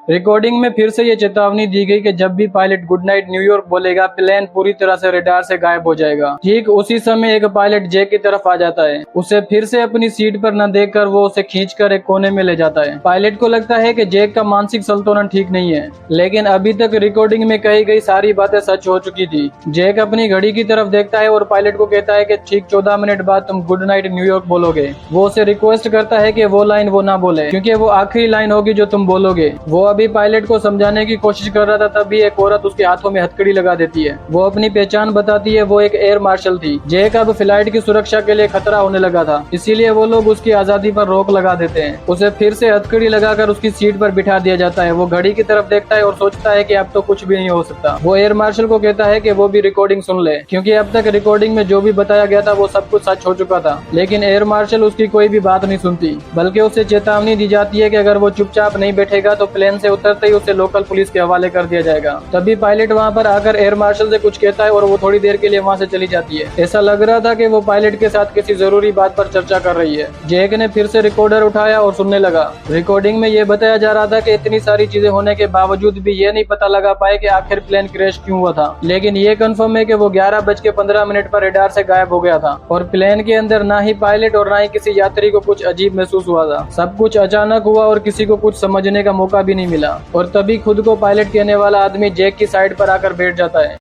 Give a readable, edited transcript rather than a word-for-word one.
Recording में फिर से ये चेतावनी दी गई कि जब भी पायलट गुड नाइट न्यूयॉर्क बोलेगा प्लेन पूरी तरह से रडार से गायब हो जाएगा। ठीक उसी समय एक पायलट जैक की तरफ आ जाता है। उसे फिर से अपनी सीट पर न देखकर वो उसे खींचकर एक कोने में ले जाता है। पायलट को लगता है कि जैक का मानसिक संतुलन ठीक नहीं है, लेकिन अभी तक रिकॉर्डिंग में कही गई सारी बातें सच हो चुकी थी। जैक अपनी घड़ी की तरफ देखता है और पायलट को कहता है कि ठीक 14 मिनट बाद तुम गुड नाइट न्यूयॉर्क बोलोगे। वो उसे रिक्वेस्ट करता है कि वो लाइन वो ना बोले, क्योंकि वो आखिरी लाइन होगी जो तुम बोलोगे। वो अभी पायलट को समझाने की कोशिश कर रहा था, तभी एक औरत उसके हाथों में हथकड़ी लगा देती है। वो अपनी पहचान बताती है, वो एक एयर मार्शल थी। जैक अब फ्लाइट की सुरक्षा के लिए खतरा होने लगा था, इसीलिए वो लोग उसकी आजादी पर रोक लगा देते हैं। उसे फिर से हथकड़ी लगाकर उसकी सीट पर बिठा दिया जाता है। वो घड़ी की तरफ देखता है और सोचता है कि अब तो कुछ भी नहीं हो सकता। वो एयर मार्शल को कहता है कि वो भी रिकॉर्डिंग सुन ले, क्योंकि अब तक रिकॉर्डिंग में जो भी बताया गया था वो सब कुछ सच हो चुका था। लेकिन एयर मार्शल उसकी कोई भी बात नहीं सुनती, बल्कि उसे चेतावनी दी जाती है कि अगर वो चुपचाप नहीं बैठेगा तो प्लेन से उतरते ही उसे लोकल पुलिस के हवाले कर दिया जाएगा। तभी पायलट वहां पर आकर एयर मार्शल से कुछ कहता है और वो थोड़ी देर के लिए वहां से चली जाती है। ऐसा लग रहा था कि वो पायलट के साथ किसी जरूरी बात पर चर्चा कर रही है। जैक ने फिर से रिकॉर्डर उठाया और सुनने लगा। रिकॉर्डिंग में ये बताया जा रहा था कि इतनी सारी चीजें होने के बावजूद भी ये नहीं पता लगा पाए कि आखिर प्लेन क्रैश क्यों हुआ था। लेकिन ये कंफर्म है कि वो 11:15 पर रडार से गायब हो गया था और प्लेन के अंदर ना ही पायलट और ना ही किसी यात्री को कुछ अजीब महसूस हुआ था। सब कुछ अचानक हुआ और किसी को कुछ समझने का मौका भी नहीं मिला। और तभी खुद को पायलट कहने वाला आदमी जैक की साइड पर आकर बैठ जाता है।